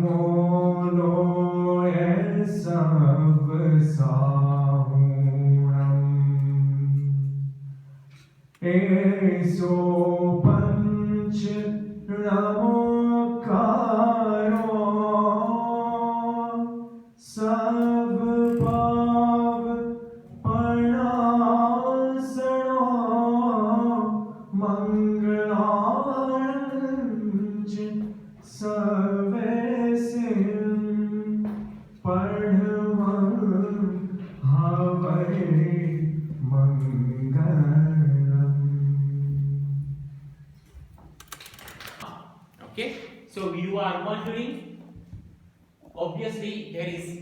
Molloy सब साहुणम् एसो पंच नमोकारो सब पाव प्रणासनो मंगलांच सर्वेसिं पढ़मं हवै मंगलम्. Okay, so you are wondering, obviously there is,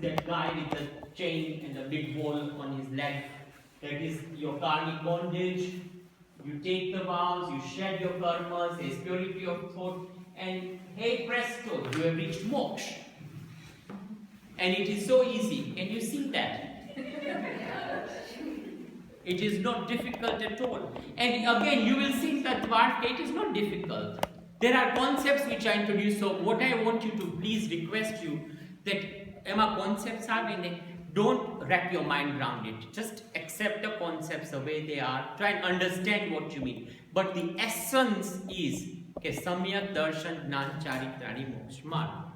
that guy with the chain and the big ball on his leg, that is your karmic bondage. You take the vows, you shed your karmas, there is purity of thought, and hey presto, you have reached moksha. And it is so easy. Can you see that? It is not difficult at all. And again, you will see Tattvartha, it is not difficult. There are concepts which I introduce. So what I want you to please request you, that Emma concepts are in it, don't wrap your mind around it. Just accept the concepts the way they are. Try and understand what you mean. But the essence is Samyak, Darshan, Jnana, Charitrani, Moksha, Marga.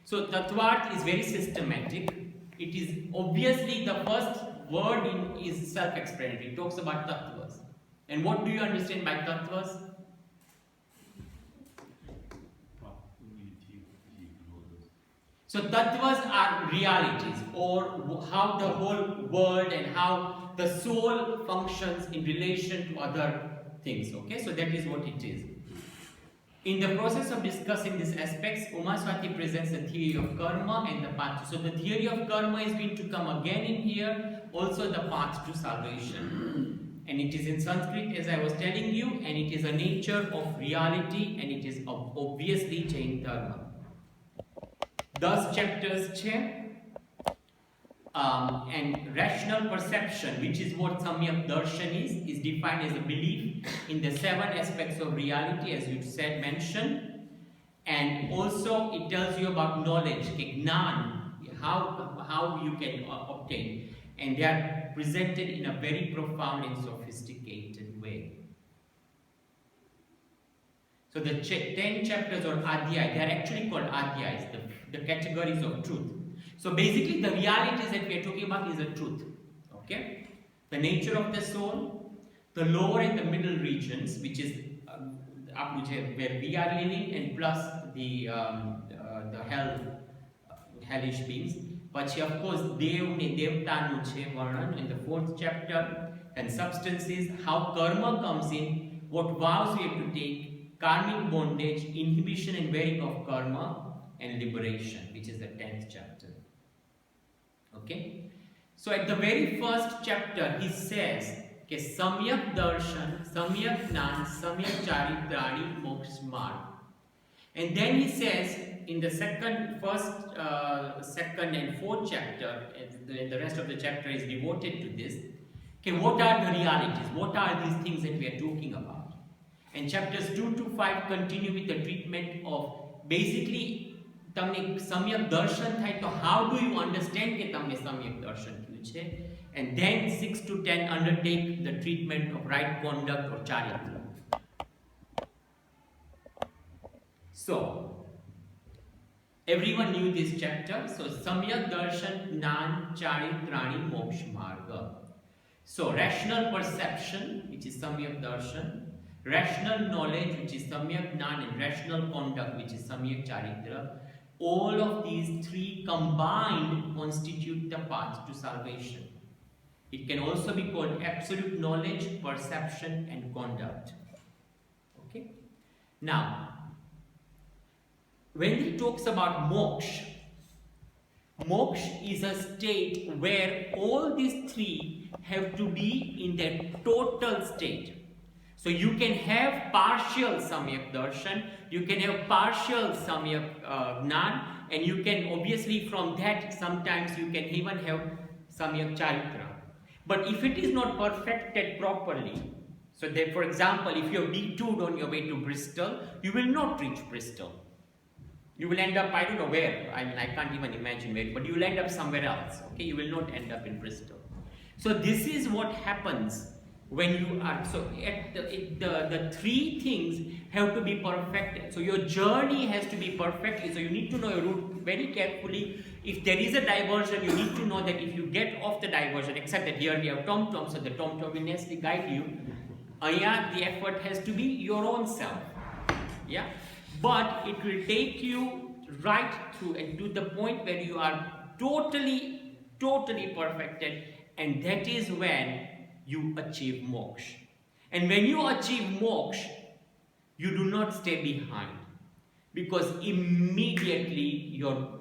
So Tattvartha is very systematic. It is obviously the first word is self-explanatory. It talks about tattvas. And what do you understand by tattvas? So tattvas are realities, or how the whole world and how the soul functions in relation to other things. Okay, so that is what it is. In the process of discussing these aspects, Umaswati presents the theory of karma and the path. So the theory of karma is going to come again in here, also the path to salvation. And it is in Sanskrit, as I was telling you, and it is a nature of reality, and it is obviously Jain dharma. Thus chapters and rational perception, which is what Samyak Darshan is defined as a belief in the 7 aspects of reality, as you mentioned. And also it tells you about knowledge, Gnan, how you can obtain. And they are presented in a very profound and sophisticated way. So the 10 chapters or Adhyay, they are actually called Adhyayas, the categories of truth. So basically the realities that we are talking about is the truth. Okay? The nature of the soul, the lower and the middle regions, which is where we are living, and plus the hellish beings. Pachi of course Dev ne Devtanu che Varnan in the 4th chapter, and substances, how karma comes in, what vows we have to take, karmic bondage, inhibition and wearing of karma, and liberation, which is the 10th chapter. Okay, so at the very first chapter he says Samyak Darshan, Samyak Jnana, Samyak Charitrani, Moksha Marga. And then he says in the second and 4th chapter, and the rest of the chapter is devoted to this. Okay, what are the realities? What are these things that we are talking about? And chapters 2 to 5 continue with the treatment of basically તમને સમ્યક દર્શન થાય તો how do you understand કે તમને સમ્યક દર્શન થયું છે, and then 6 to 10 undertake the treatment of right conduct or charity. So everyone knew this chapter. So Samyak Darshan, Jnana, Charitrani, Moksha Marga. So rational perception, which is Samyak Darshan, rational knowledge, which is Samyak Jnana, and rational conduct, which is Samyak Charitra. All of these 3 combined constitute the path to salvation. It can also be called absolute knowledge, perception, and conduct. Okay? Now, when he talks about moksha, moksha is a state where all these 3 have to be in their total state. So you can have partial Samyak Darshan, you can have partial Samyak Jnana, and you can obviously from that sometimes you can even have Samyak Charitra. But if it is not perfected properly, so that for example if you have detoured on your way to Bristol, you will not reach Bristol. You will end up, I don't know where, I mean, I can't even imagine where, but you will end up somewhere else, okay? You will not end up in Bristol. So this is what happens when you are, so at the three things have to be perfected. So your journey has to be perfect, so you need to know your route very carefully. If there is a diversion, you need to know that if you get off the diversion, except that here we have tom-tom, so the tom-tom will nicely guide you. The effort has to be your own self, yeah? But it will take you right through and to the point where you are totally perfected, and that is when you achieve moksha. And when you achieve moksha, you do not stay behind, because immediately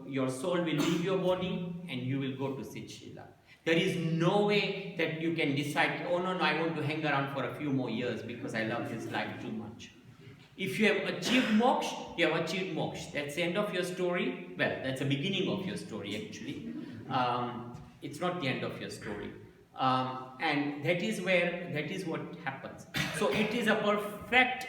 your soul will leave your body and you will go to Sichila. There is no way that you can decide, oh no, I want to hang around for a few more years because I love this life too much. If you have achieved moksha, you have achieved moksha. That's the end of your story. Well, that's the beginning of your story actually. It's not the end of your story. And that is what happens. So it is a perfect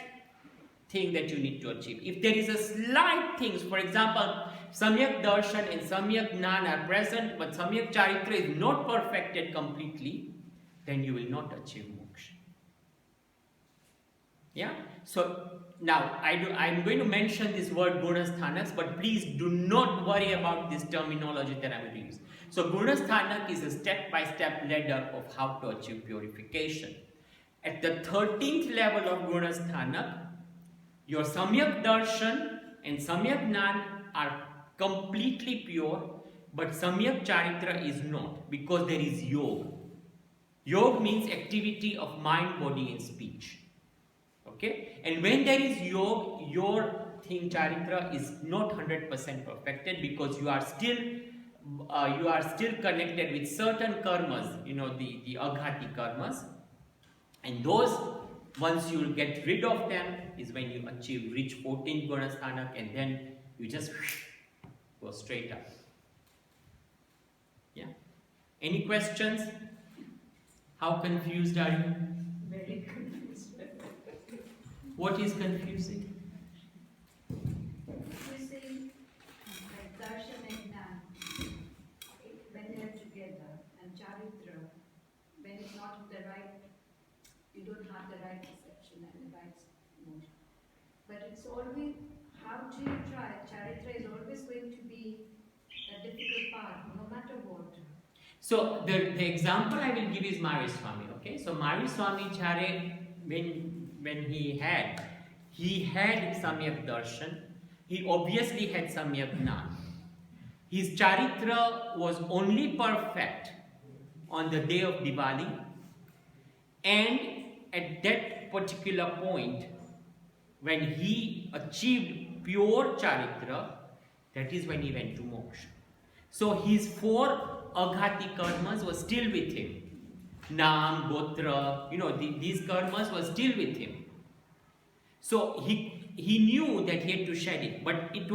thing that you need to achieve. If there is a slight things, for example, Samyak Darshan and Samyak Jnana are present, but Samyak Charitra is not perfected completely, then you will not achieve moksha. Yeah? So now I'm going to mention this word Gunasthanas, but please do not worry about this terminology that I'm going to use. So Gunasthanak is a step-by-step ladder of how to achieve purification. At the 13th level of Gunasthanak, your Samyak Darshan and Samyak Jnana are completely pure, but Samyak Charitra is not, because there is yoga. Yoga means activity of mind, body and speech. Okay? And when there is yoga, your Charitra is not 100% perfected, because you are still connected with certain karmas, the aghati karmas, and those, once you get rid of them, is when you reach 14th Gunasthanak, and then you just go straight up. Yeah. Any questions? How confused are you? Very confused. What is confusing? You see, like Darshan and Jnana, when they are together, and Charitra, when it's not the right, you don't have the right perception and the right motion. But it's always, how do you try? Charitra is always going to be a difficult part, no matter what. So the example I will give is Mariswami. Okay, so Mariswami Chare, when he had Samyak Darshan, he obviously had Samyak Jnana. His Charitra was only perfect on the day of Diwali, and at that particular point, when he achieved pure Charitra, that is when he went to moksha. So his 4 aghati karmas were still with him. Nam, Gotra, these karmas were still with him. So he knew that he had to shed it, but it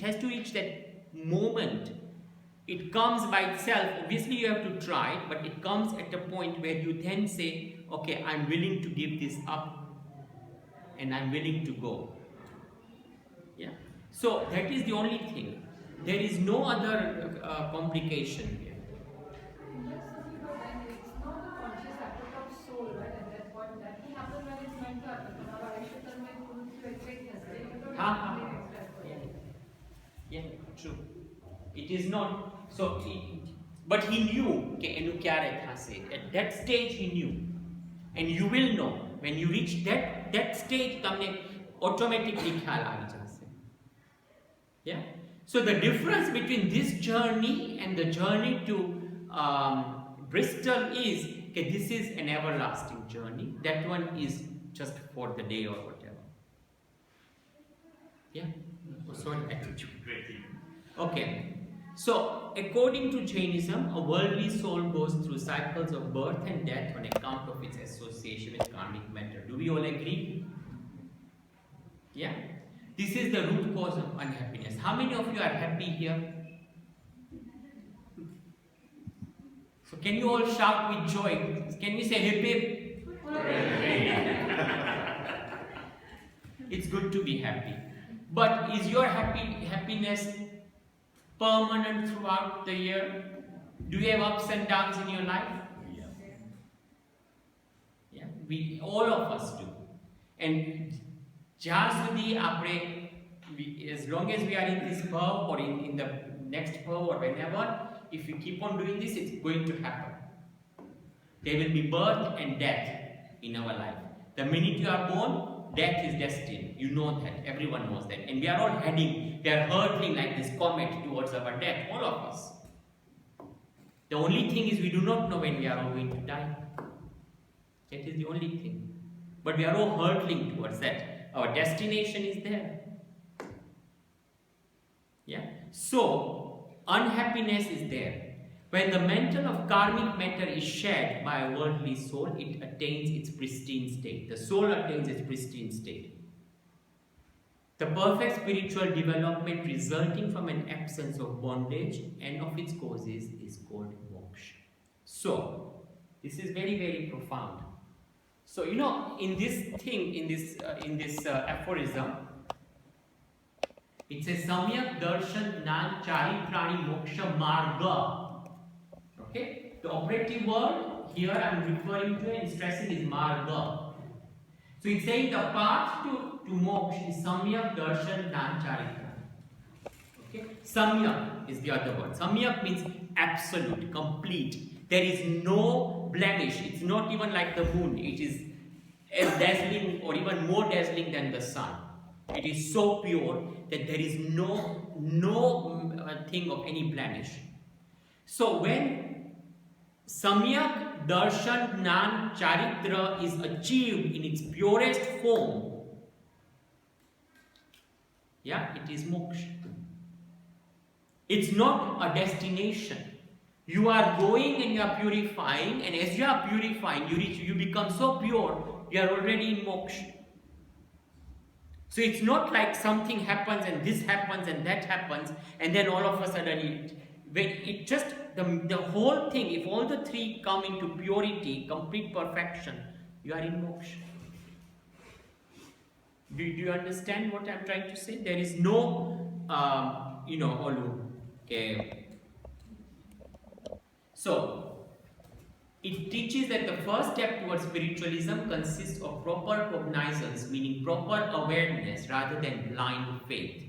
has to reach that moment. It comes by itself. Obviously you have to try it, but it comes at a point where you then say, okay, I'm willing to give this up and I'm willing to go. Yeah. So that is the only thing. There is no other complication here. And it's not the conscious effort of soul, right? At that point, that will happen when it's meant to happen. But our Aisha Karma is going to expect yesterday. You don't have to make extra effort. Yeah, true. It is not. So, but he knew. At that stage, he knew, and you will know when you reach that stage. તમને automatically ખ્યાલ આવી જશે. Yeah. So the difference between this journey and the journey to Bristol is that this is an everlasting journey. That one is just for the day or whatever. Yeah. Oh, sorry, I took you. Okay. So according to Jainism, a worldly soul goes through cycles of birth and death on account of its association with karmic matter. Do we all agree? Yeah. This is the root cause of unhappiness. How many of you are happy here? So can you all shout with joy? Can we say hip hip? It's good to be happy. But is your happiness permanent throughout the year? Do you have ups and downs in your life? Yeah, we all of us do. And જ્યાં સુધી આપણે as long as we are in this verb or in the next verb or whenever, if we keep on doing this, it's going to happen. There will be birth and death in our life. The minute you are born, death is destined. You know that. Everyone knows that. And we are all heading, we are hurtling like this comet towards our death, all of us. The only thing is we do not know when we are all going to die. That is the only thing. But we are all hurtling towards that. Our destination is there. Yeah. So, unhappiness is there. When the mantle of karmic matter is shed by a worldly soul, it attains its pristine state. The soul attains its pristine state. The perfect spiritual development resulting from an absence of bondage and of its causes is called moksha. So, this is very, very profound. So, you know, in this thing, in this aphorism, it says Samyak Darshan Nan Charitrani Moksha Marga. Okay? The operative word here I am referring to and stressing is Marga. So it's saying the path to moksha is Samyak Darshan Nan Charitrani. Okay? Samyak is the other word. Samyak means absolute, complete. There is no blemish. It's not even like the moon. It is as dazzling or even more dazzling than the sun. It is so pure that there is no thing of any blemish. So when Samyak Darshan Nan Charitra is achieved in its purest form, yeah, it is moksha. It's not a destination. You are going and you are purifying, and as you are purifying, you become so pure, you are already in moksha. So it's not like something happens and this happens and that happens, and then all of a sudden it just the whole thing, if all the three come into purity, complete perfection, you are in moksha. Do you understand what I'm trying to say? There is no, Olu. Okay. So, it teaches that the first step towards spiritualism consists of proper cognizance, meaning proper awareness rather than blind faith.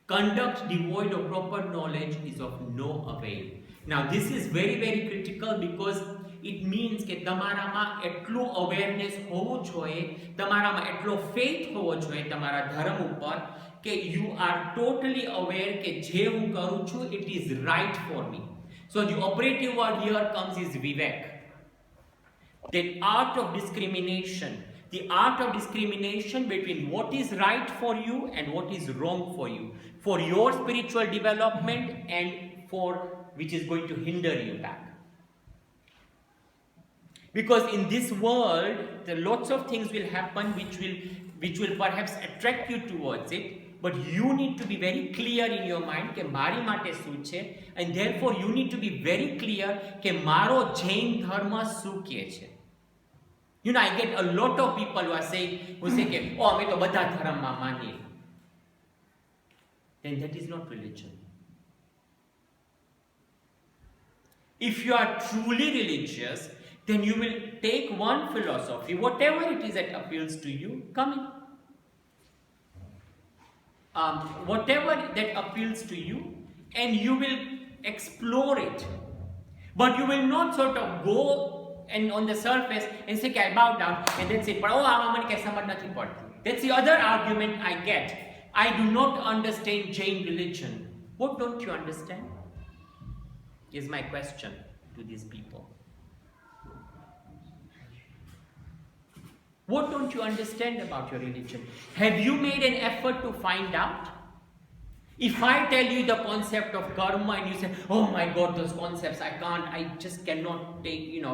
Conduct devoid of proper knowledge is of no avail. Now, this is very, very critical because it means that તમારામાં એટલું awareness હોવું જોઈએ, તમારામાં એટલો faith હોવો જોઈએ તમારા ધર્મ ઉપર કે you are totally aware કે જે હું કરું છું, it is right for me. So the operative word here comes is vivek. The art of discrimination. The art of discrimination between what is right for you and what is wrong for you. For your spiritual development and for which is going to hinder you back. Because in this world, lots of things will happen which will perhaps attract you towards it. But you need to be very clear in your mind કે મારી માટે શું છે, and therefore you need to be very clear કે મારો જૈન ધર્મ શું કહે છે. You know, I get a lot of people who say કે oh અમે તો બધા ધર્મમાં માનીએ. Then that is not religion. If you are truly religious, then you will take one philosophy, whatever it is that appeals to you, come in. Whatever that appeals to you, and you will explore it. But you will not sort of go and on the surface and say, okay, I bow down, and then say, oh, that's the other argument I get. I do not understand Jain religion. What don't you understand? Is my question to these people. What don't you understand about your religion? Have you made an effort to find out? If I tell you the concept of karma and you say, oh my God, those concepts, I just cannot take,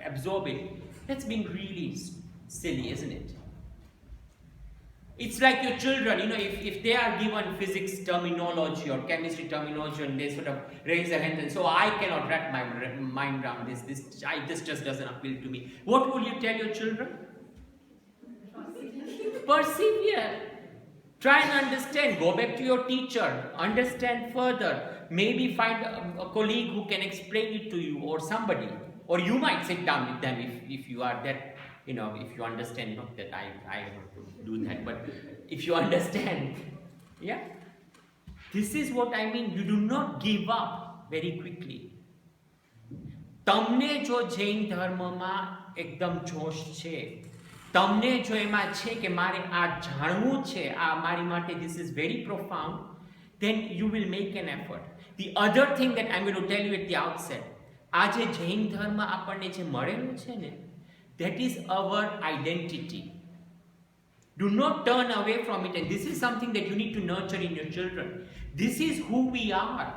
absorb it. That's being really silly, isn't it? It's like your children, if they are given physics terminology or chemistry terminology and they sort of raise their hand and so I cannot wrap my mind around this just doesn't appeal to me. What will you tell your children? Persevere. Try and understand. Go back to your teacher. Understand further. Maybe find a colleague who can explain it to you, or somebody. Or you might sit down with them if you are that, if you understand. Not that I have to do that, but if you understand. Yeah? This is what I mean. You do not give up very quickly. તમને જો જૈન ધર્મમાં એકદમ જોશ છે, તમને જો એમાં છે કે મારે આ જાણવું છે, આ મારી માટે this is very profound, then you will make an effort. The other thing that I'm going to tell you at the outset, આ જે જૈન ધર્મ આપણને જે મળેલું છે ને, that is our identity. Do not turn away from it, and this is something that you need to nurture in your children. This is who we are.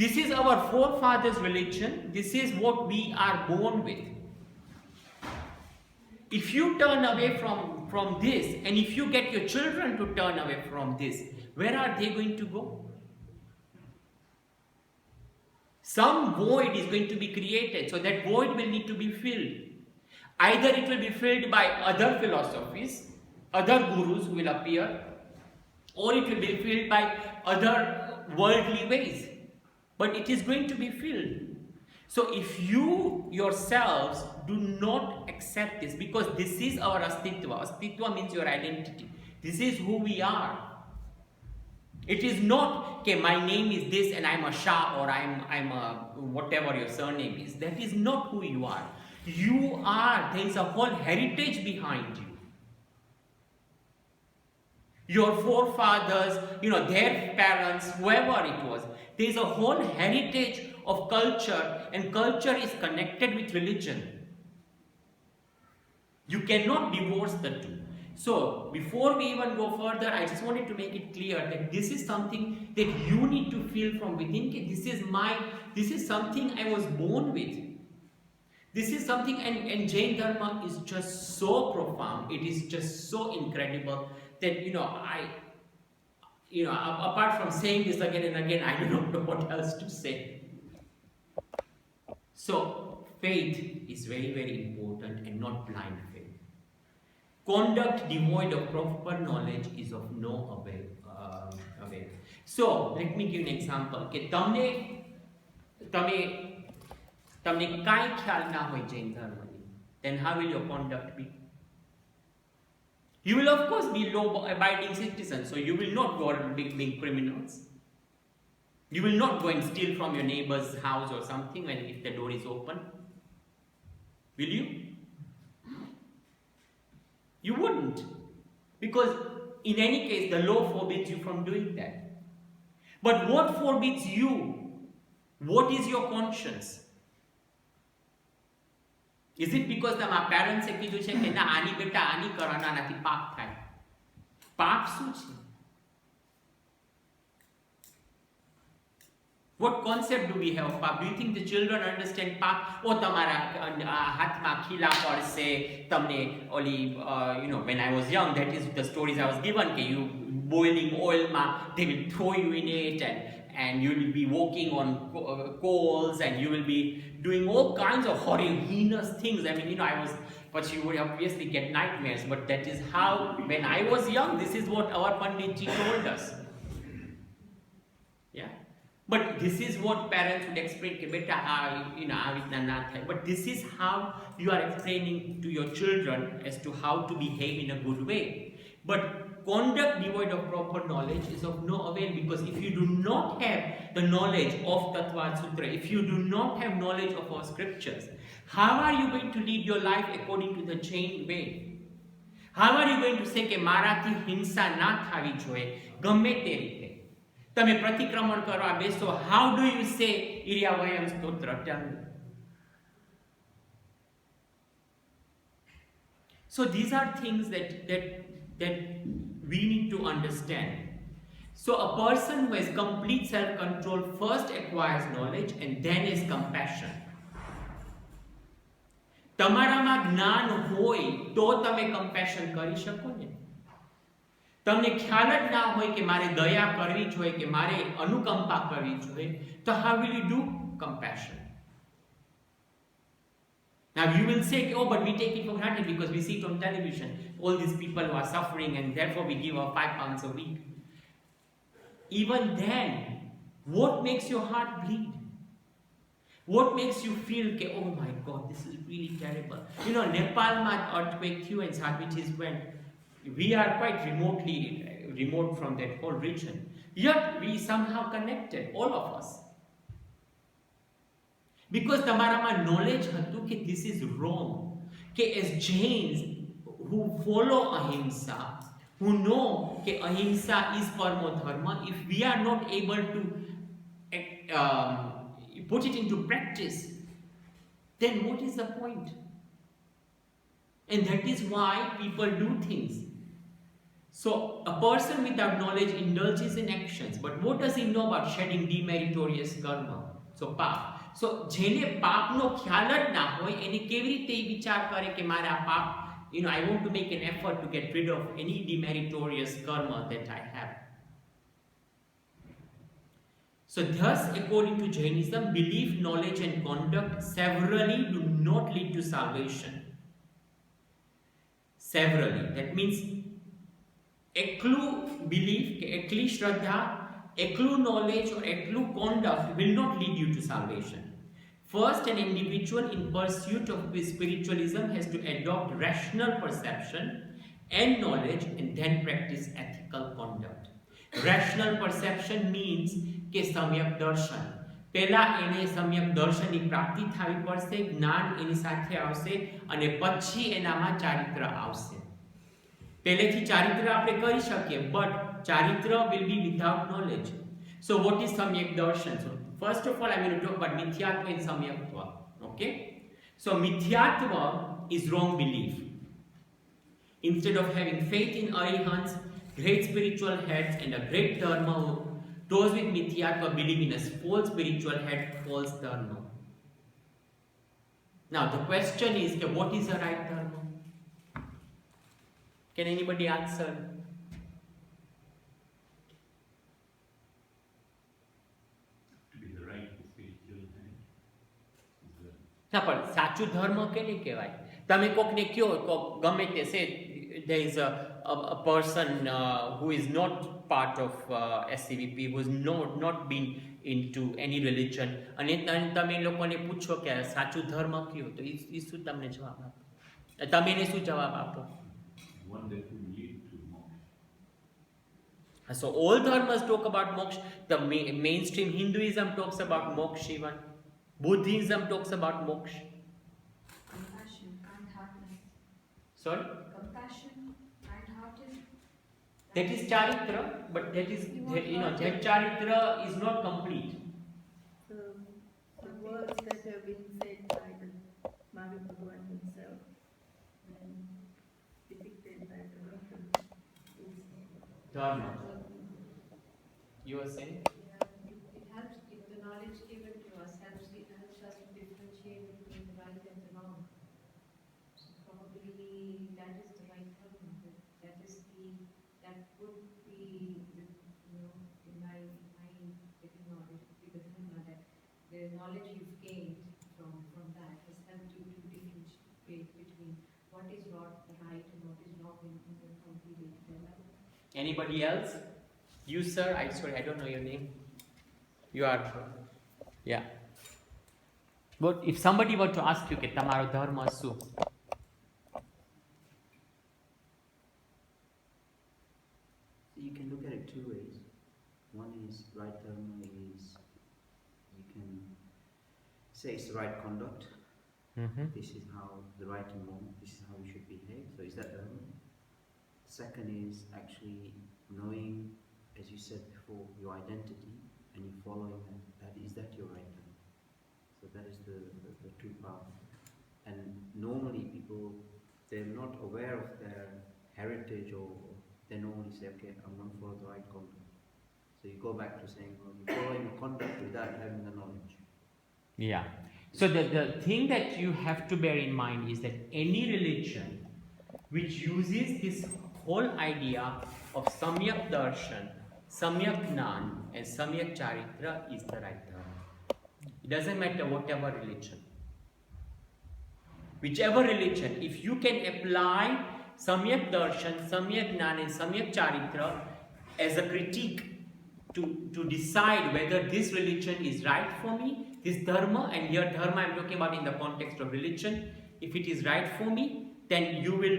This is our forefathers' religion. This is what we are born with. If you turn away from this, and if you get your children to turn away from this, where are they going to go? Some void is going to be created, so that void will need to be filled. Either it will be filled by other philosophies, other gurus who will appear, or it will be filled by other worldly ways. But it is going to be filled. So if you yourselves do not accept this, because this is our astitva. Astitva means your identity. This is who we are. It is not, okay, my name is this and I'm a Shah, or I'm a whatever your surname is. That is not who you are. You are, there is a whole heritage behind you. Your forefathers, their parents, whoever it was. There is a whole heritage of culture, and culture is connected with religion. You cannot divorce the two. So, before we even go further, I just wanted to make it clear that this is something that you need to feel from within. This is something I was born with. This is something, and Jain Dharma is just so profound. It is just so incredible that, apart from saying this again and again, I do not know what else to say. So, faith is very, very important, and not blind faith. Conduct devoid of proper knowledge is of no avail. So, let me give an example. Okay, તમને કાંઈ ખ્યાલ ના હોય જૈન ધર્મની, then how will your conduct be? You will of course be law-abiding citizens, so you will not go and being criminals. You will not go and steal from your neighbor's house or something if the door is open. Will you? You wouldn't. Because in any case, the law forbids you from doing that. But what forbids you? What is your conscience? Is it because my parents have kiddu che ke na ani beta ani karana nathi પાપ થાય? પાપ શું છે? What concept do we have of પાપ? Do you think the children understand પાપ? Oh, તમારા હાથમાં ખીલા પડશે, તમને ઓલી, when I was young, that is the stories I was given, કે you boiling oil they will throw you in it, and you will be walking on coals, and you will be doing all kinds of horrible, heinous things. I mean, but you would obviously get nightmares. But that is how, when I was young, this is what our Panditji told us. Yeah. But this is what parents would explain, ke beta, but this is how you are explaining to your children as to how to behave in a good way. But conduct devoid of proper knowledge is of no avail, because if you do not have the knowledge of Tattvartha Sutra, if you do not have knowledge of our scriptures, how are you going to lead your life according to the Jain way? How are you going to say કે મારાથી હિંસા ના થવી જોઈએ ગમે તે રીતે? તમે પ્રતિક્રમણ કરવા બેસો, how do you say ઇર્યાવયમ સ્તોત્ર? Tell me. So these are things that we need to understand. So a person who has complete self-control first acquires knowledge and then is compassion. તમારામાં જ્ઞાન હોય તો તમે compassion કરી શકો ને. તમને ખ્યાલ જ ના હોય કે મારે દયા કરવી જોઈએ, કે મારે અનુકંપા કરવી જોઈએ, તો how will you do compassion? Now you will say, oh, but we take it for granted because we see it on television, all these people who are suffering and therefore we give her £5 a week. Even then, what makes your heart bleed? What makes you feel, okay, oh my God, this is really terrible. You know, Nepal earthquake threw and Sandwiches went. We are quite remote from that whole region. Yet we somehow connected, all of us. Because તમારામાં knowledge હતું કે this is wrong. કે as Jains who follow ahimsa, who know કે ahimsa is પરમો dharma, if we are not able to put it into practice, then what is the point? And that is why people do things. So a person without knowledge indulges in actions, but what does he know about shedding demeritorious karma? So પાપ. So જેને પાપનો ખ્યાલ જ ના હોય એને કેવી રીતે વિચાર કરે કે મારે આ પાપ, you know, I want to make an effort to get rid of any demeritorious karma that I have. So thus, according to Jainism, belief, knowledge and conduct severally do not lead to salvation. Severally. That means eklu belief, ekli shraddha, eklu knowledge or eklu conduct will not lead you to salvation. First, an individual in pursuit of spiritualism has to adopt rational perception and knowledge and then practice ethical conduct. Rational perception means કે સમ્યક દર્શન. પહેલા એને સમ્યક દર્શનની પ્રાપ્તિ થવી પડશે, જ્ઞાન એની સાથે આવશે અને પછી એનામાં ચારિત્ર આવશે. પહેલેથી ચારિત્ર આપણે કરી શકીએ, but charitra will be without knowledge. So what is Samyak Darshan? So first of all, I'm going to talk about Mithyatva and Samyaktva. Okay? So Mithyatva is wrong belief. Instead of having faith in arihants, great spiritual heads and a great dharma, those with Mithyatva believe in a false spiritual head, false dharma. Now the question is, what is the right dharma? Can anybody answer? ના પણ સાચું ધર્મ કેને કહેવાય? તમે કોકને કયો, ગમે તે સે there is a person who is not part of SCVP, who has not been into any religion, અને તમે લોકોને પૂછો કે સાચું ધર્મ કયો, તો એ શું તમને જવાબ આપો? તમે એને શું જવાબ આપો? One that will lead to moksha. So all dharmas talk about moksha. The mainstream Hinduism talks about moksha even. Buddhism talks about moksha. Compassion, kind-heartedness. Sorry? Compassion, kind-hearted. That is charitra, but that is, that charitra is not complete. The words that have been said by the Mahavir Bhagavan himself and depicted by the Buddha is Dharma. You are saying? It helps, if the knowledge given to us helps us to differentiate between the right and the wrong. So probably that is the right dharma. That would be, in my getting knowledge, would be the dharma, that the knowledge you've gained from that has helped you to differentiate between what is right and what is wrong in your complete day-to-day life. Anybody else? You, sir? Sorry, I don't know your name. You are. Yeah. But if somebody were to ask you, ke tamaro dharma su? You can look at it two ways. One is right dharma is, you can say it's the right conduct. This is how the right and wrong, this is how we should behave. So is that dharma? Second is actually knowing, as you said before, your identity and you following that. Is that your right dharma? So that is the two paths. And normally people, they're not aware of their heritage, or they normally say, okay, I'm going to follow the right conduct. So you go back to saying, well, you're following the conduct without having the knowledge. Yeah. So the thing that you have to bear in mind is that any religion which uses this whole idea of Samyak Darshan, Samyak Jnan and Samyak Charitra is the right dharma. It doesn't matter whatever religion. whichever religion, if you can apply Samyak Darshan, Samyak Jnana and Samyak Charitra as a critique to decide whether this religion is right for me, this dharma, and here dharma I am talking about in the context of religion, if it is right for me, then you will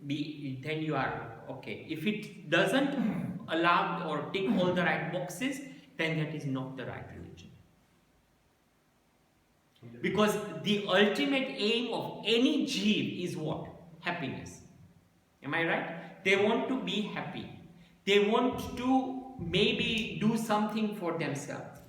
be, then you are okay. If it doesn't allow or tick all the right boxes, then that is not the right religion. Because the ultimate aim of any jeev is what? Happiness. Am I right? They want to be happy. They want to maybe do something for themselves.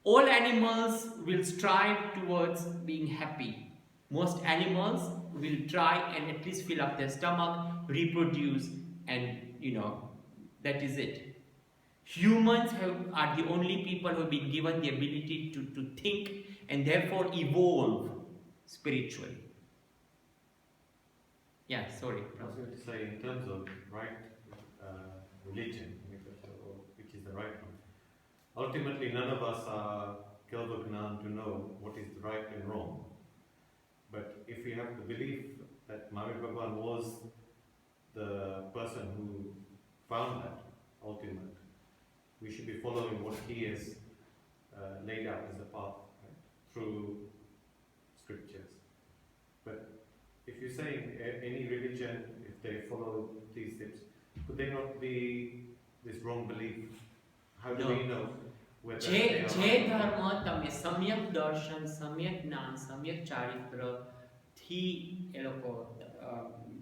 All animals will strive towards being happy. Most animals will try and at least fill up their stomach, reproduce, and that is it. Humans are the only people who have been given the ability to think and therefore evolve spiritually. Yeah, sorry. I was going to say, in terms of right religion, which is the right one, ultimately none of us are Kelvagnan to know what is right and wrong. But if we have the belief that Mahavir Bhagavan was the person who found that ultimate, we should be following what he has laid out as a path, right, through scriptures. But if you're saying any religion, if they follow these steps, could they not be this wrong belief? How do we know whether they are જે ધર્મ તમે સમ્યક દર્શન, સમ્યક જ્ઞાન, સમ્યક ચારિત્ર થી એ લોકો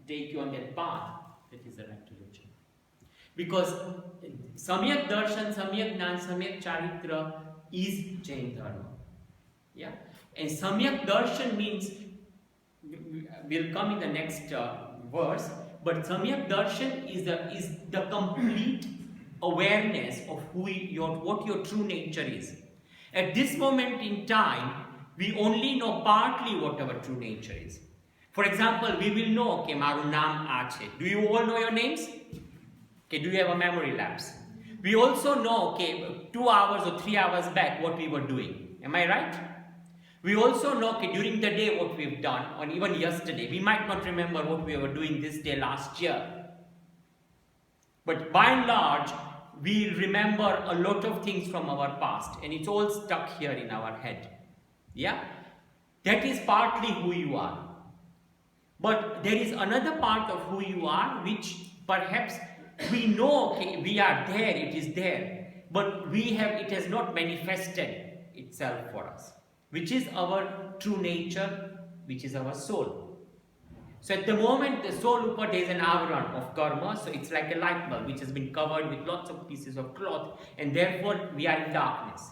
take you on that path, that is the right religion. Because Samyak Darshan, Samyak Jnana, Samyak Charitra is Jain Dharma. Yeah? And Samyak Darshan means, will come in the next verse, but Samyak Darshan is the complete awareness of what your true nature is. At this moment in time, we only know partly what our true nature is. For example, we will know, okay, maru naam આ છે. Do you all know your names? Okay, do you have a memory lapse? We also know, okay, 2 hours or 3 hours back what we were doing. Am I right? We also know, okay, during the day what we've done, or even yesterday. We might not remember what we were doing this day last year. But by and large, we remember a lot of things from our past, and it's all stuck here in our head. Yeah? That is partly who you are. But there is another part of who you are which perhaps we know, okay, we are there, it is there, but it has not manifested itself for us, which is our true nature, which is our soul. So at the moment, the soul upper is an avaran of karma, so it's like a light bulb which has been covered with lots of pieces of cloth, and therefore we are in darkness.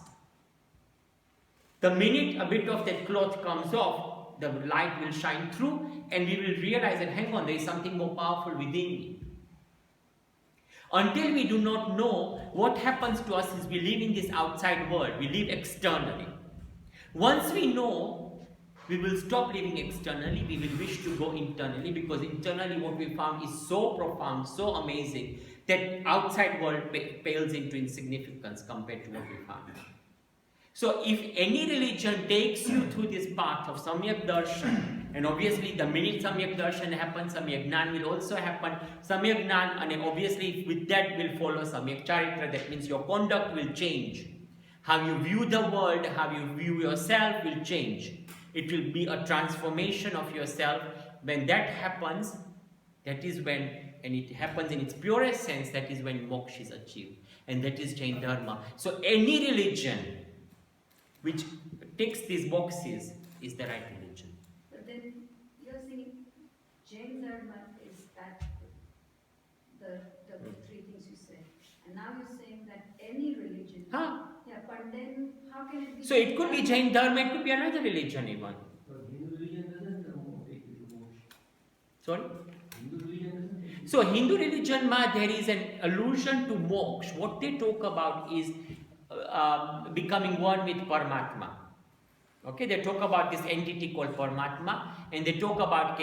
The minute a bit of that cloth comes off, the light will shine through, and we will realize that, hang on, there is something more powerful within me. Until we do not know, what happens to us is we live in this outside world, we live externally. Once we know, we will stop living externally, we will wish to go internally, because internally what we found is so profound, so amazing, that outside world pales into insignificance compared to what we found. So if any religion takes you through this path of Samyak Darshan, and obviously the minute Samyak Darshan happens, Samyak Jnana will also happen. Samyak Jnana, and obviously with that will follow Samyak Charitra, that means your conduct will change. How you view the world, how you view yourself will change. It will be a transformation of yourself. When that happens, that is when, and it happens in its purest sense, that is when moksha is achieved. And that is Jain Dharma. So any religion which ticks these boxes is the right religion. But then you're saying Jain Dharma is that the three things you said. And now you're saying that any religion. Huh? Yeah, but then how can it be? So it could be Jain Dharma, it could be another religion even. Hindu religion doesn't take you to moksha. Sorry? Hindu religion doesn't take you. So Hindu religion, there is an allusion to moksha. What they talk about is becoming one with Paramatma. Okay, they talk about this entity called Paramatma, and they talk about,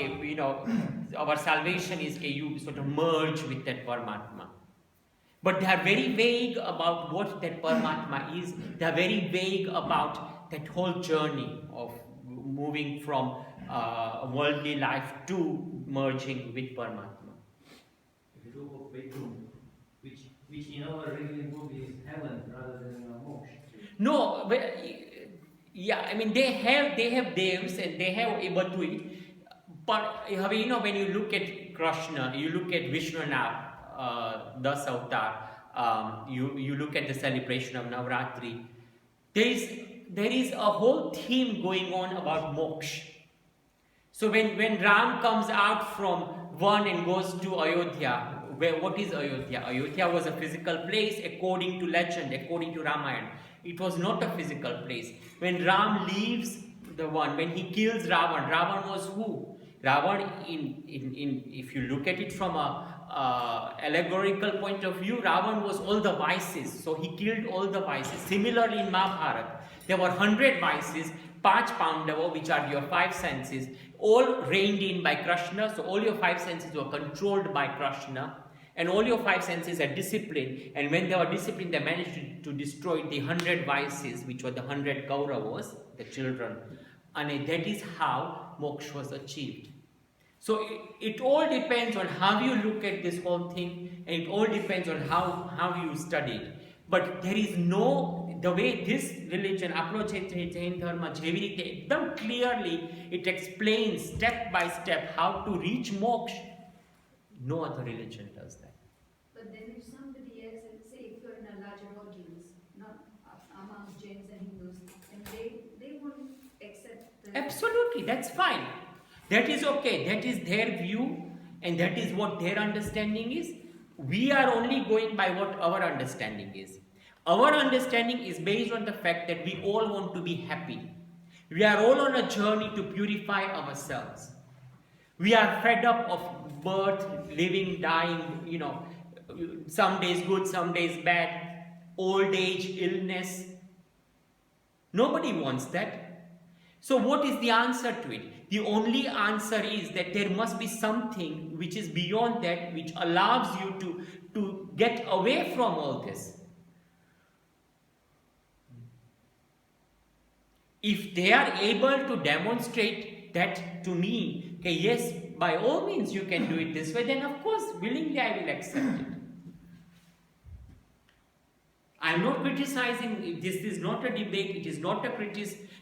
our salvation is you sort of merge with that Paramatma. But they are very vague about what that Paramatma is. They are very vague about that whole journey of moving from worldly life to merging with Paramatma. If you talk of bedroom, which in our regular movie is heaven rather than moksha. No, yeah, I mean they have devs and they have able to it. But you know, when you look at Krishna, you look at Vishnu now, Das Avatar, you look at the celebration of Navratri. There is a whole theme going on about moksha. So when Ram comes out from one and goes to Ayodhya, what is Ayodhya? Ayodhya was a physical place according to legend, according to Ramayana. It was not a physical place. When Ram leaves the one, when he kills Ravan, Ravan was who? Ravan, if you look at it from a allegorical point of view, Ravan was all the vices. So he killed all the vices. Similarly in Mahabharata, there were 100 vices, Panch Pandava, which are your 5 senses, all reined in by Krishna. So all your 5 senses were controlled by Krishna. And all your 5 senses are disciplined. And when they were disciplined, they managed to destroy the 100 vices, which were the 100 Kauravas, the children. And that is how moksha was achieved. So it all depends on how you look at this whole thing, and it all depends on how you study it. But there is no, the way this religion approaches Jain Dharma, एकदम clearly it explains step by step how to reach moksha. No other religion does that. But then if somebody else, and say if you're in a larger audience, not among Jains and Hindus, and they won't accept the... Absolutely, that's fine. That is okay. That is their view, and that is what their understanding is. We are only going by what our understanding is. Our understanding is based on the fact that we all want to be happy. We are all on a journey to purify ourselves. We are fed up of birth, living, dying, you know, some days good, some days bad, old age, illness. Nobody wants that. So what is the answer to it? The only answer is that there must be something which is beyond that, which allows you to get away from all this. If they are able to demonstrate that to me, okay, yes, by all means you can do it this way, then of course, willingly I will accept it. I am not criticizing, this is not a debate, it is not a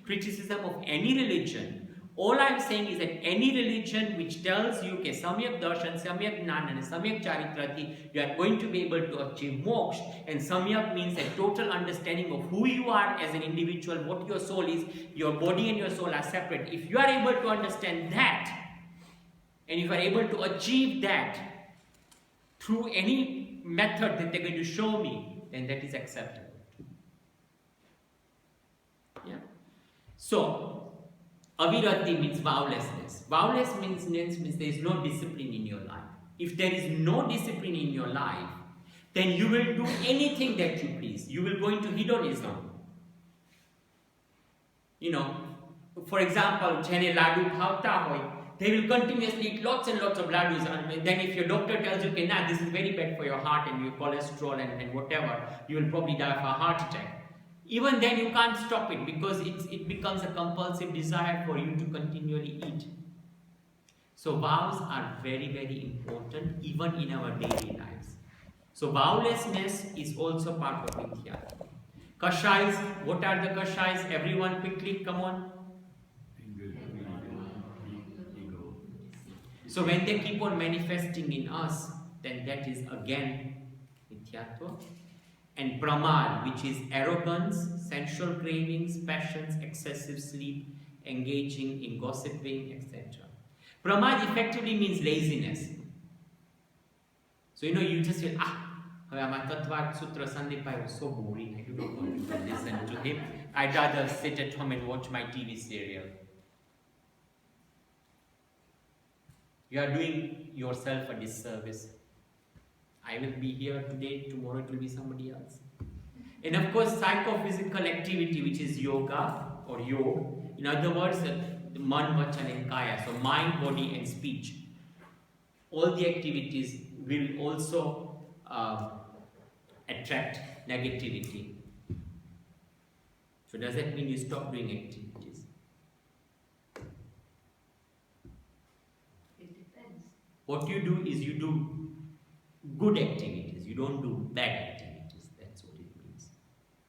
criticism of any religion. All I am saying is that any religion which tells you, okay, Samyak Darshan, Samyak Jnana, and Samyak Charitrati, you are going to be able to achieve moksha. And Samyak means a total understanding of who you are as an individual, what your soul is, your body and your soul are separate. If you are able to understand that, and if you are able to achieve that through any method that they are going to show me, then that is acceptable. Yeah. So, avirati means vowlessness. Vowless means there is no discipline in your life. If there is no discipline in your life, then you will do anything that you please. You will go into hedonism. You know, for example, jene ladu bhavta hoy, they will continuously eat lots and lots of ladus, and then if your doctor tells you, okay, nah, this is very bad for your heart and your cholesterol and whatever, you will probably die of a heart attack. Even then you can't stop it because it becomes a compulsive desire for you to continually eat. So vows are very, very important even in our daily lives. So vowlessness is also part of Mithya. Kashais, what are the kashais? Everyone quickly, come on. So when they keep on manifesting in us, then that is again Mithyatva. And pramad, which is arrogance, sensual cravings, passions, excessive sleep, engaging in gossiping, etc. Pramad effectively means laziness. So you know, you just feel, my Tattvartha Sutra Sandipbhai was so boring, I do not want to listen to him. I'd rather sit at home and watch my TV serial. You are doing yourself a disservice. I will be here today, tomorrow it will be somebody else. And of course, psychophysical activity, which is yoga or yoga. In other words, the man, vachan and kaya. So mind, body and speech. All the activities will also attract negativity. So does that mean you stop doing activities? What you do is you do good activities, you don't do bad activities. That's what it means.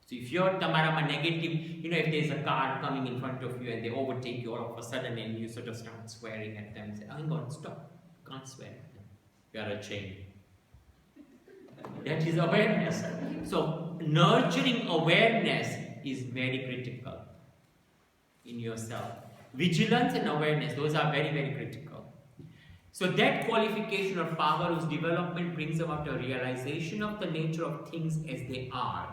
So if you're tamarama negative, if there's a car coming in front of you and they overtake you all of a sudden and you sort of start swearing at them and say, hang on, stop, you can't swear at them. You are a chain. That is awareness. So nurturing awareness is very critical in yourself. Vigilance and awareness, those are very, very critical. So that qualification or power whose development brings about a realization of the nature of things as they are.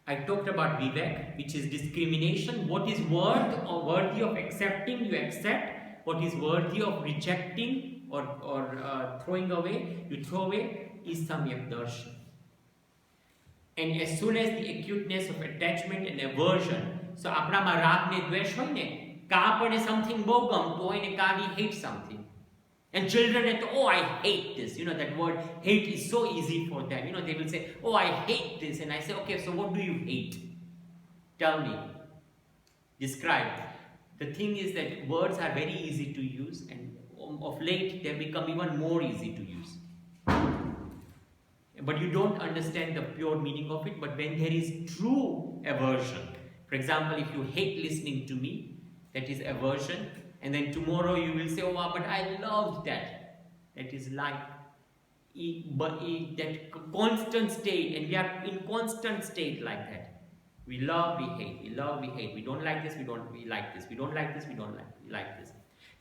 I talked about vivek, which is discrimination. What is worthy of accepting, you accept. What is worthy of rejecting or throwing away, you throw away, is Samyak Darshan. And as soon as the acuteness of attachment and aversion, so આપણામાં રાગ ને દ્વેષ હોય ને, કા આપણને something બહુ ગમતું હોય ને કા we hate something. And children, I hate this. That word hate is so easy for them. They will say, I hate this. And I say, okay, so what do you hate? Tell me. Describe. The thing is that words are very easy to use, and of late they become even more easy to use. But you don't understand the pure meaning of it. But when there is true aversion, for example, if you hate listening to me, that is aversion. And then tomorrow you will say, but I loved that. That is like that constant state, and we are in constant state like that. We love, we hate, we love, we hate. We don't like this, we like this. We don't like this, we don't like this.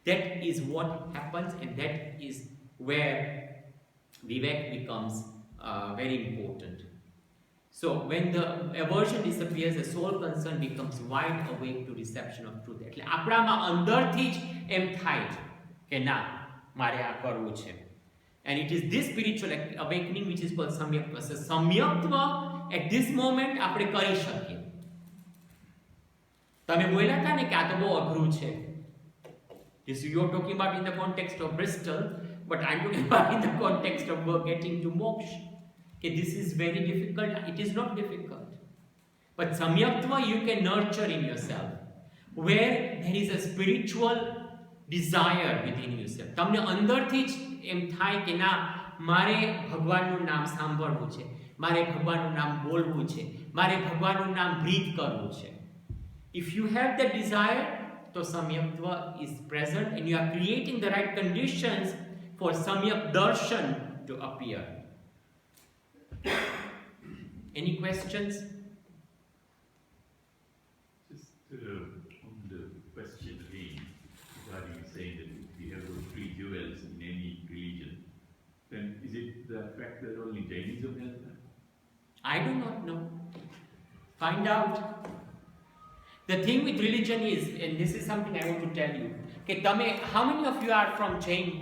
That is what happens, and that is where vivek becomes very important. So when the aversion disappears, the soul concern becomes wide awake to reception of truth. એટલે આપણામાં અંદરથી જ એમ થાય કે ના, મારે આ કરવું છે. And it is this spiritual awakening which is called samyaktva. So samyaktva at this moment આપણે કરી શકીએ. તમે બોલ્યા હતા ને કે આ તો બહુ અઘરું છે. This you are talking about in the context of Bristol, but I am talking about in the context of getting to moksha. Okay, this is very difficult. It is not difficult. But samyaktva you can nurture in yourself, where there is a spiritual desire within yourself. તમને અંદરથી જ એમ થાય કે ના, મારે ભગવાનનું નામ સાંભળવું છે, મારે ભગવાનનું નામ બોલવું છે, મારે ભગવાનનું નામ બ્રીથ કરવું છે. If you have that desire, so samyaktva is present, and you are creating the right conditions for samyak darshan to appear. Any questions? Just on the question again, regarding saying that we have those three jewels in any religion, then is it the fact that only Jainism has that? I do not know. Find out. The thing with religion is, and this is something I want to tell you, okay, how many of you are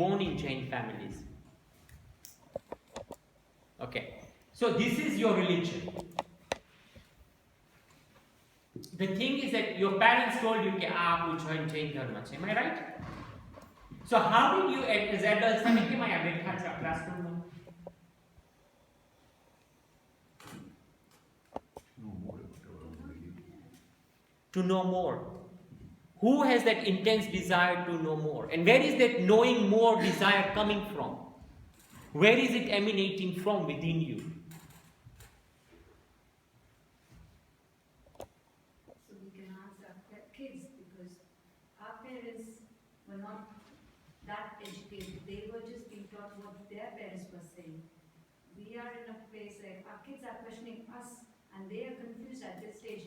born in Jain families? Okay. So this is your religion. The thing is that your parents told you that you join Jain Dharma. Am I right? So how did you as adults classroom? To know more. Who has that intense desire to know more? And where is that knowing more desire coming from? Where is it emanating from within you? So we can answer that kids, because our parents were not that educated. They were just being taught what their parents were saying. We are in a place where our kids are questioning us, and they are confused at this stage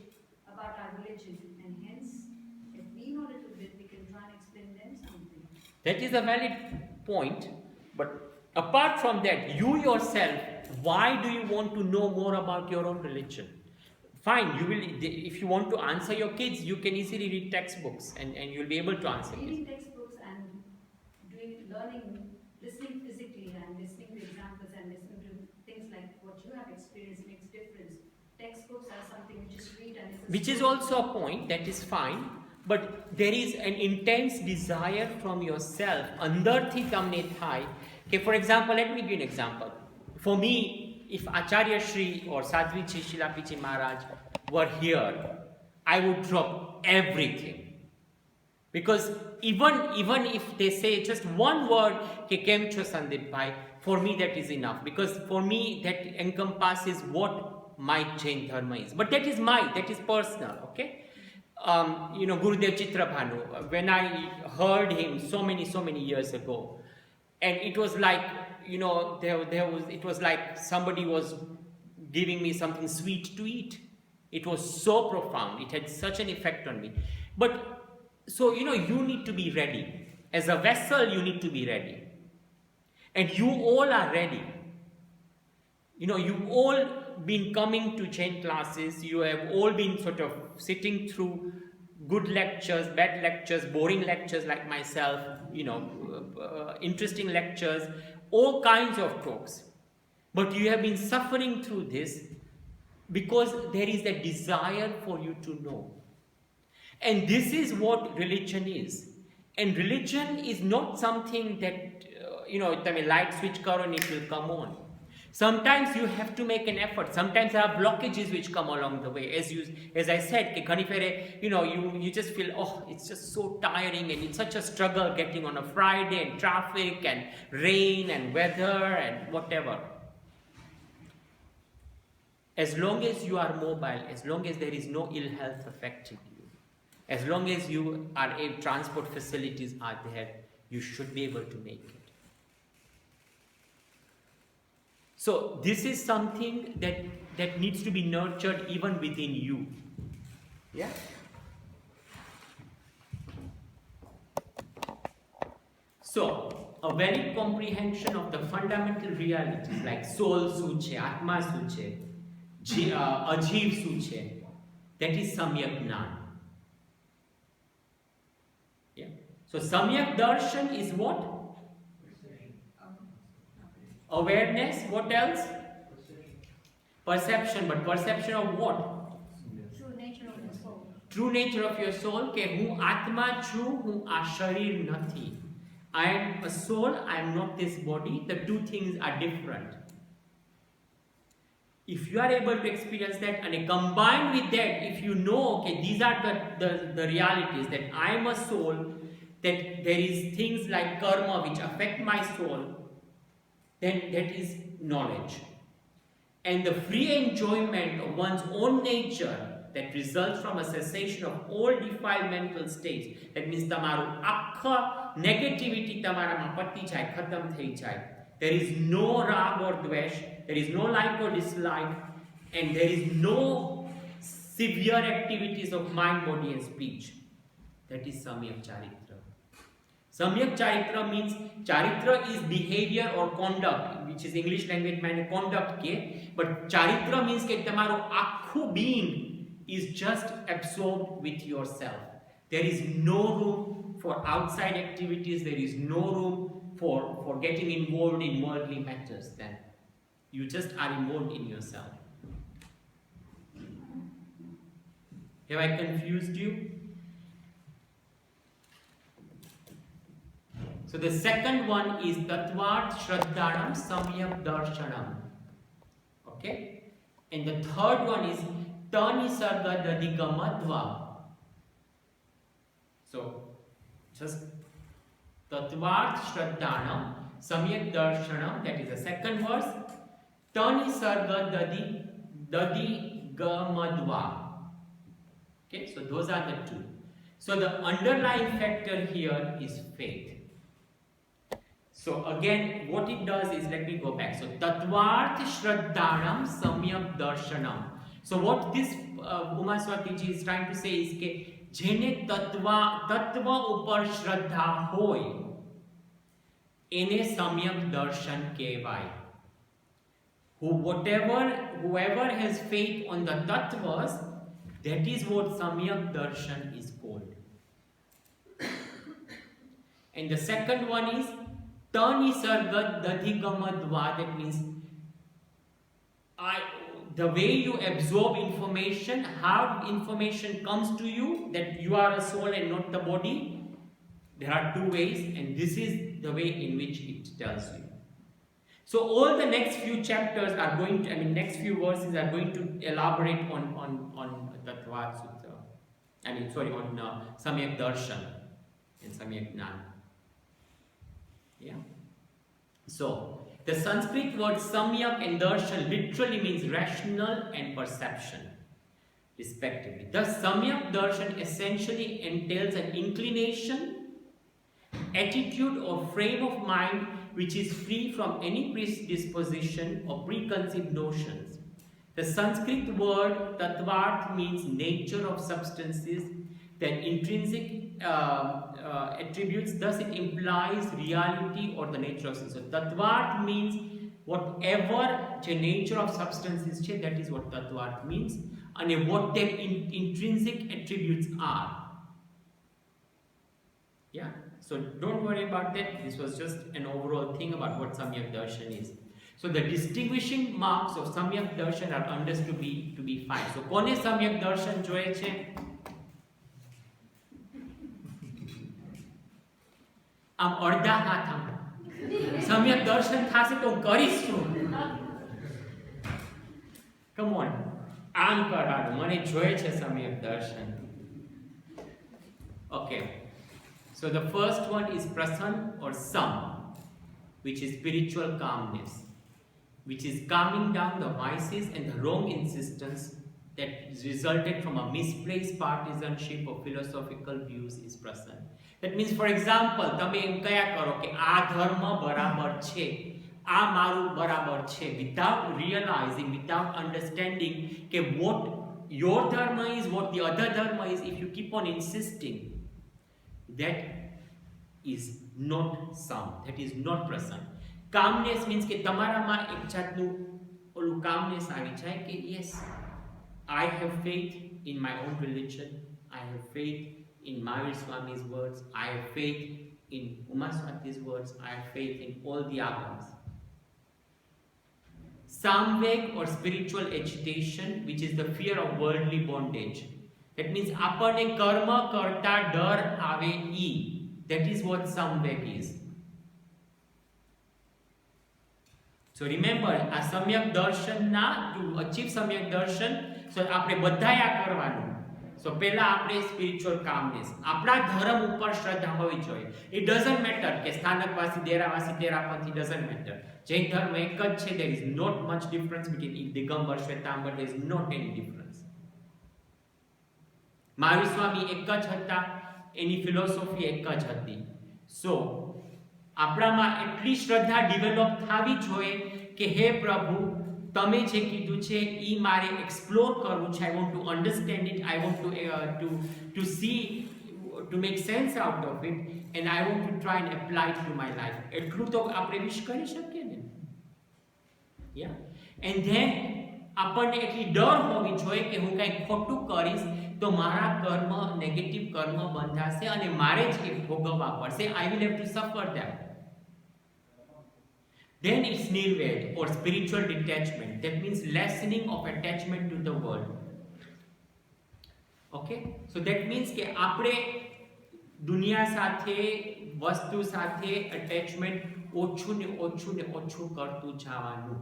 about our religion. And hence, if we know a little bit, we can try and explain them something. That is a valid point, but apart from that, you yourself, why do you want to know more about your own religion? Fine, if you want to answer your kids, you can easily read textbooks and you'll be able to answer Reading kids. textbooks and learning, listening physically and listening to examples and listening to things like what you have experienced makes difference. Textbooks are something you just read and it's a Which is story. also a point, that is fine, but there is an intense desire from yourself. Andarthi tamne thai. Okay, for example, let me give you an example. For me, if Acharya Shri or Sadhvichi Shilapichi Maharaj were here, I would drop everything. Because even if they say just one word, ke kem cho Sandipbhai, for me that is enough. Because for me that encompasses what my Jain Dharma is. But that is personal, okay? Gurudev Chitrabhanu, when I heard him so many years ago, and it was like, it was like somebody was giving me something sweet to eat. It was so profound. It had such an effect on me. But so, you need to be ready. As a vessel, you need to be ready. And you all are ready. You've all been coming to Jain classes. You have all been sort of sitting through good lectures, bad lectures, boring lectures like myself, interesting lectures, all kinds of talks. But you have been suffering through this because there is a desire for you to know. And this is what religion is. And religion is not something that, light switch karo and it will come on. Sometimes you have to make an effort. Sometimes there are blockages which come along the way. As I said, you just feel, it's just so tiring and it's such a struggle getting on a Friday and traffic and rain and weather and whatever. As long as you are mobile, as long as there is no ill health affecting you, as long as you are transport facilities are there, you should be able to make it. So this is something that needs to be nurtured even within you. Yeah? So, a valid comprehension of the fundamental realities like soul su che, atma su che, ajiv su che, that is Samyak Jnana. Yeah. So Samyak Darshan is what? Awareness. What else? Perception. But perception of what? True nature of the soul. True nature of your soul. Ke હું આત્મા છું, હું આ શરીર નથી. I am a soul, I am not this body. The two things are different. If you are able to experience that, and combined with that, if you know, okay, these are the realities, that I am a soul, that there is things like karma which affect my soul, then that is knowledge. And the free enjoyment of one's own nature that results from a cessation of all defiled mental states, that means tamaru akha negativity tamarama pati jai, khatam thai jai. There is no rag or dvesh, there is no like or dislike, and there is no severe activities of mind, body and speech. That is Samyak Charitra. Samyak Charitra means, Charitra is behavior or conduct, which is English language mean conduct ke, but Charitra means ke tamaru akhu being is just absorbed with yourself. There is no room for outside activities, there is no room for getting involved in worldly matters. Then you just are involved in yourself. Have I confused you? So the second one is Tattvartha Shraddhanam Samyak Darshanam. Okay? And the third one is Tanisarga Dadigamadva. So just Tattvartha Shraddhanam Samyak Darshanam, that is the second verse. Tanisarga Dadigamadva. Okay, so those are the two. So the underlying factor here is faith. So again, what it does is, let me go back. So Tattvartha Shraddhanam Samyak Darshanam. So what this Umaswati ji is trying to say is ke jene tattva upar shraddha hoy, ene Samyak Darshan kehvai. Whoever has faith on the tattvas, that is what Samyak Darshan is called. And the second one is Tanisarga Dadigamadva, that means the way you absorb information, how information comes to you, that you are a soul and not the body. There are two ways, and this is the way in which it tells you. So all the next few chapters are going to, next few verses are going to elaborate on Tattvartha Sutra. On Samyak Darshan. and Samyak Jnana. Yeah. So, the Sanskrit word Samyak and Darshan literally means rational and perception, respectively. Thus, Samyak Darshan essentially entails an inclination, attitude or frame of mind which is free from any predisposition or preconceived notions. The Sanskrit word Tattvartha means nature of substances, then intrinsic attributes, thus it implies reality or the nature of substance. So Tattvartha means whatever the nature of substances is, that is what Tattvartha means, and what their intrinsic attributes are. Yeah, so don't worry about that. This was just an overall thing about what Samyak Darshan is. So the distinguishing marks of Samyak Darshan are understood to be 5. So kone Samyak Darshan જોઈએ છે? આમ અડધા હાથ આમ સમ્યક દર્શન થશે તો કરીશ શું? Come on, આમ કરાડો, મને જોઈએ છે સમ્યક દર્શન. Okay, so the first one is prasan or sam, which is spiritual calmness, which is calming down the vices and the wrong insistence that resulted from a misplaced partisanship of philosophical views is prasan. That means, for example, તમે એમ કયા કરો કે આ ધર્મ બરાબર છે, આ મારું બરાબર છે, without realizing, without understanding કે what your dharma is, what the other dharma is, if you keep on insisting, that is not sam, that is not prasan. Calmness means કે તમારામાં એક જાતનું ઓલું calmness આવી જાય કે yes, I have faith in my own religion, I have faith in Mahavir Swami's words, I have faith in Umaswati's words, I have faith in all the agams. Samvek or spiritual agitation, which is the fear of worldly bondage. That means apane karma karta dar ave e. That is what samvek is. So remember, a Samyak Darshan na, to achieve Samyak Darshan, so આપણે બધાય આ કરવાનું. So પહેલા આપણે spiritual calmness, આપણા ધર્મ ઉપર શ્રદ્ધા હોવી જોઈએ. It doesn't matter કે સ્થાનકવાસી, દેરાવાસી, તેરાપંથી, doesn't matter. જૈન ધર્મ એક જ છે, there is not much difference between Digambar, Shvetambar, there is not any difference. Mahavir Swami એક જ હતા, એની ફિલોસોફી એક જ હતી. So આપણામાં એટલી શ્રદ્ધા ડેવલપ થવી જોઈએ કે હે પ્રભુ, તમે જે કીધું છે એ મારે એક્સપ્લોર કરવું છે. I want to understand it, I want to see, to make sense out of it, and I want to try and apply it to my life. એટલું તો આપણે વિશ કરી શકીએ ને. Yeah, and then આપણને એટલી ડર હોવી જોઈએ કે હું કંઈક ખોટું કરીશ તો મારા કર્મ, નેગેટિવ કર્મ બંધાશે અને મારે જ એ ભોગવવા પડશે. I will have to suffer them. Then it's nirved or spiritual detachment. That means lessening of attachment to the world. Okay, so that means કે આપણે દુનિયા સાથે, વસ્તુ સાથે attachment ઓછું ને ઓછું ને ઓછું કરતું જવાનું.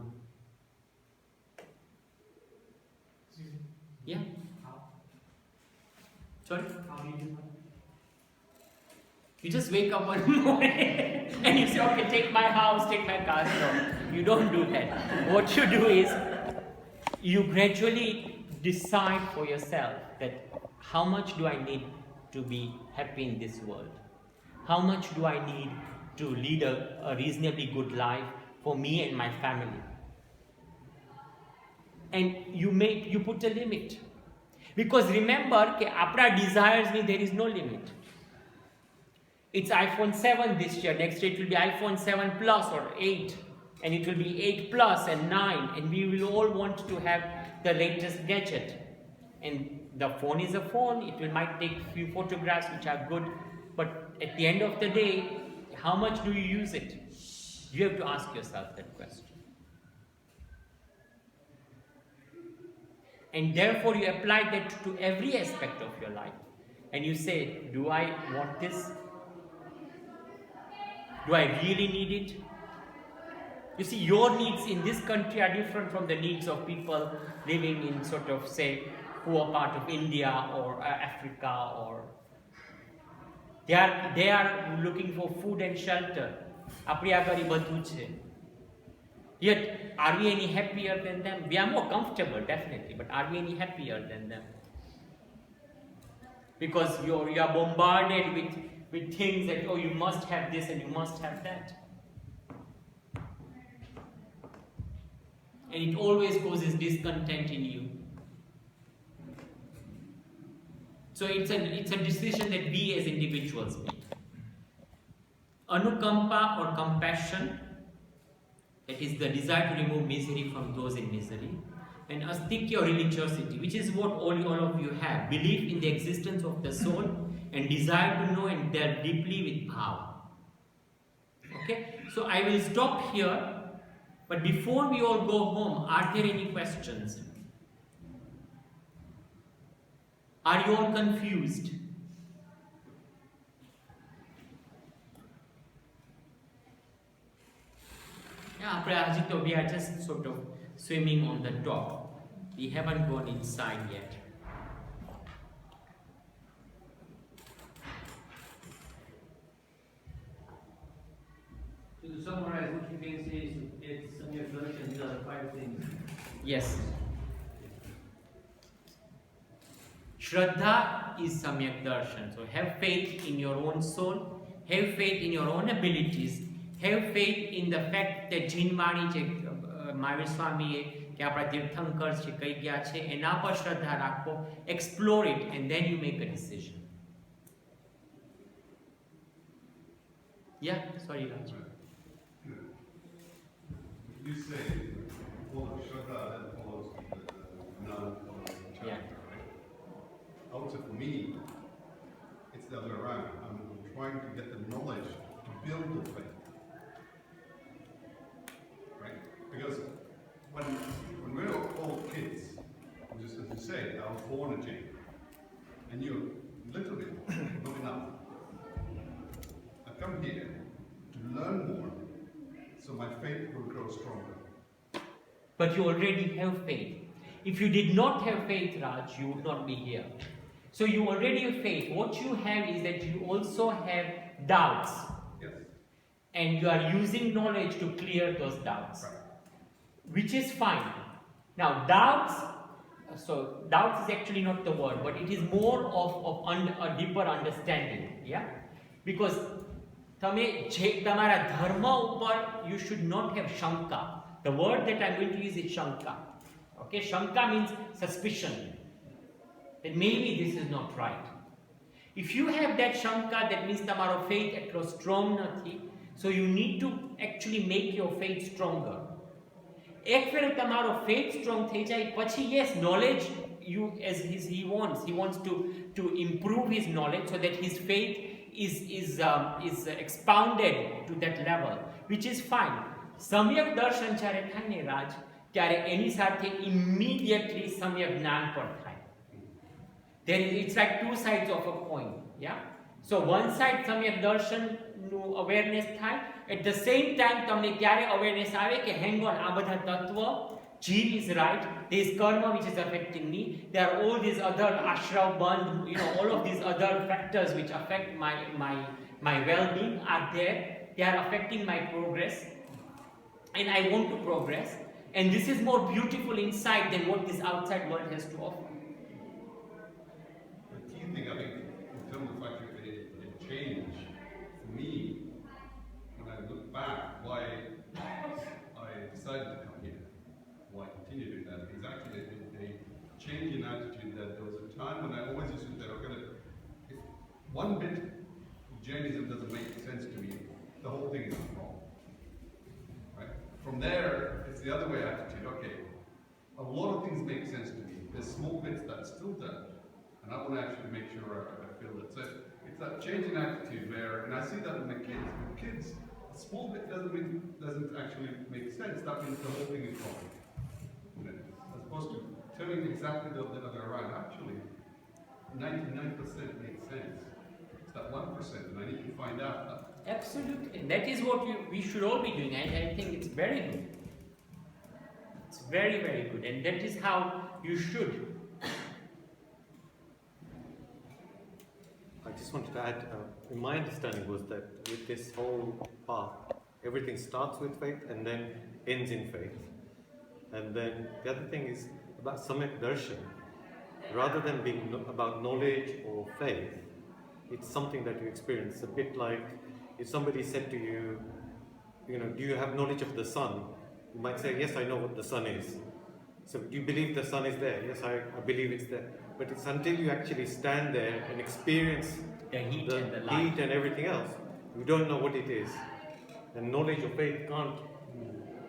Yeah. Sorry? How do you do that? You just wake up one morning and you say, okay, take my house, take my car. No, you don't do that. What you do is, you gradually decide for yourself that how much do I need to be happy in this world? How much do I need to lead a reasonably good life for me and my family? And you put a limit. Because remember, ke apna desires ni there is no limit. It's iPhone 7 this year, next year it will be iPhone 7 Plus or 8, and it will be 8 Plus and 9, and we will all want to have the latest gadget. And the phone is a phone, might take few photographs which are good, but at the end of the day, how much do you use it? You have to ask yourself that question. And therefore you apply that to every aspect of your life. And you say, do I want this? Do I really need it? You see, your needs in this country are different from the needs of people living in sort of, say, who are part of India or Africa or... They are looking for food and shelter. આપણી આગળ ઈ બધું છે. Yet, are we any happier than them? We are more comfortable, definitely, but are we any happier than them? Because you are bombarded with things that, oh, you must have this and you must have that. And it always causes discontent in you. So it's a decision that we as individuals make. Anukampa or compassion, that is the desire to remove misery from those in misery. And astikya or religiosity, which is what all of you have. Belief in the existence of the soul and desire to know and delve deeply with bhava. Okay? So I will stop here. But before we all go home, are there any questions? Are you all confused? Yeah, we are just sort of swimming on the top. We haven't gone inside yet. So to summarize, what you can say is it's Samyak Darshan, these are the 5 things. Yes. Shraddha is Samyak Darshan. So have faith in your own soul, have faith in your own abilities, have faith in the fact that Jinvani je Mahavir Swami કે આપણા તીર્થંકર છે કઈ ગયા છે એના પર શ્રદ્ધા રાખો, explore it and then you make a decision. Yeah, sorry Raj. You say follow Shraddha, then follows now follows Chakra, Yeah. right? I would say for me, it's the other way around. I'm trying to get the knowledge to build the faith. Right? Because when we're all kids, just as you say, I was born a Jain, and you're a little bit, not enough. I come here to learn more, so my faith will grow stronger. But you already have faith. If you did not have faith, Raj, you would not be here. So you already have faith. What you have is that you also have doubts. Yes. And you are using knowledge to clear those doubts. Right. Which is fine. Now doubts, so doubts is actually not the word, but it is more of a deeper understanding. Yeah? Because tamara dharma upar you should not have shanka. The word that I'm going to use is shanka. Okay, shanka means suspicion. That maybe this is not right. If you have that shanka, that means tamaro faith etlo strong nathi. So you need to actually make your faith stronger. Ek fere tamaro faith strong thai jai, pachi yes, knowledge you as he wants to improve his knowledge so that his faith is expounded to that level, which is fine. Samyak darshan jare થાય ને રાજ ત્યારે એની સાથે immediately samyak જ્ઞાન પણ થાય. It's like two sides of a coin. Yeah. So one side samyak darshan નું awareness થાય. At the same time તમને ત્યારે awareness આવે કે hang on, આ બધા તત્વ, jeev is right, there is karma which is affecting me, there are all these other ashrav bandh, all of these other factors which affect my well-being are there, they are affecting my progress. And I want to progress, and this is more beautiful inside than what this outside world has to offer. The key thing, I think, in terms of the fact that it changed for me, when I look back, why I decided to come here, why I continue doing that, is actually a change in attitude. That there was a time when I always used to say, okay, if one bit of Jainism doesn't make sense to me, the whole thing is wrong. From there, it's the other way attitude. Okay, a lot of things make sense to me. There's small bits that still don't, and I want to actually make sure I feel it. So it's that change in attitude where, and I see that with my kids. With kids, a small bit doesn't actually make sense. That means the whole thing is wrong. As opposed to turning exactly the other way around. Actually, 99% makes sense. It's that 1%, and I need to find out that. Absolutely. That is what we should all be doing. I think it's very good. It's very, very good. And that is how you should. I just wanted to add, in my understanding was that with this whole path, everything starts with faith and then ends in faith. And then the other thing is about Samyak Darshan. Rather than being about knowledge or faith, it's something that you experience. A bit like if somebody said to you, you know, do you have knowledge of the sun? You might say, yes, I know what the sun is. So do you believe the sun is there? Yes, I believe it's there. But it's until you actually stand there and experience The heat the and the light. heat and everything else, you don't know what it is. And knowledge of faith can't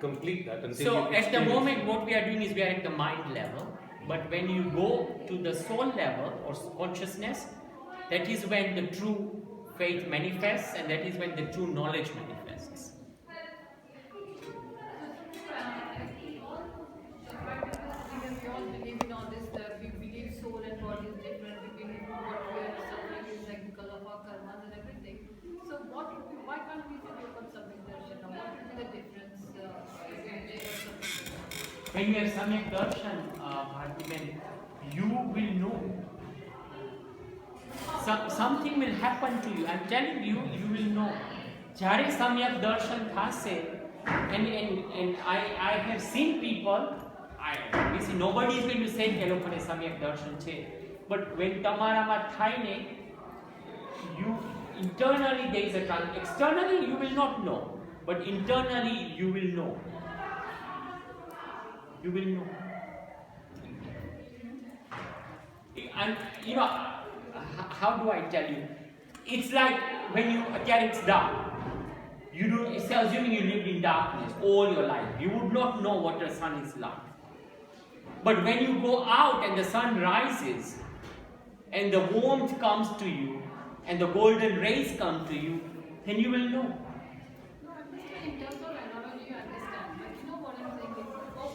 complete that until So you at the experience moment, it. what we are doing is we are at the mind level. But when you go to the soul level or consciousness, that is when the true faith manifests, and that is when the true knowledge manifests. Even we all believe in all this, we believe soul and body is different, we believe what we are suffering is like because of our karmas and everything. So why can't we focus on Samyak Darshan? Or what would be the difference between Jay or Samyak Darshan? When you have Samyak Darshan, Bharti, you will know. Something will happen to you. I'm telling you, you will know. Jare Samyak Darshan thase, and I have seen people, nobody is going to say કે લોકોને Samyak Darshan છે. But when તમારામાં થાય ને, you internally there is a trans. Externally you will not know, but internally you will know. You will know. And you know, how do I tell you? It's like when you it's dark. You do. It's assuming you lived in darkness all your life. You would not know what the sun is like. But when you go out and the sun rises, and the warmth comes to you, and the golden rays come to you, then you will know. No, in terms of analogy, you understand. But you know what I'm saying is,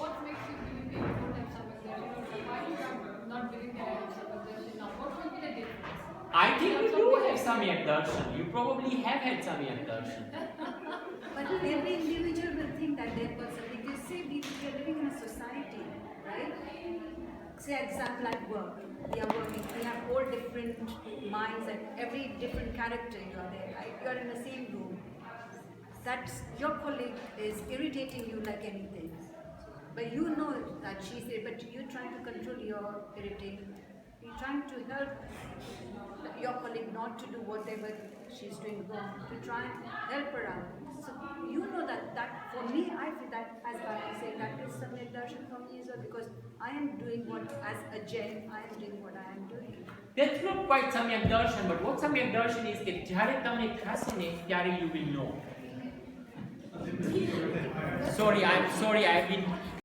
what makes you believe that you don't have Samyak Darshan? Or why do you not believe that I have Samyak Darshan now? What will be the difference? I think you do have Samyak Darshan. You probably have had Samyak Darshan. But every individual will think that their person, because see, we are living in a society, right? Say example at work, we are working, we have all different minds and every different character you are there, right? You are in the same room. That's your colleague is irritating you like anything. But you know that she's there, but you're trying to control your irritation. You're trying to help your colleague not to do whatever she's doing wrong, to try and help her out. So you know that for me, I feel that, as I say, that is Samyak Darshan for me as well, because I am doing what, as a Jain, I am doing what I am doing. That's not quite Samyak Darshan, but what Samyak Darshan is that જ્યારે તમને થશે ને ત્યારે you will know. Sorry, I've been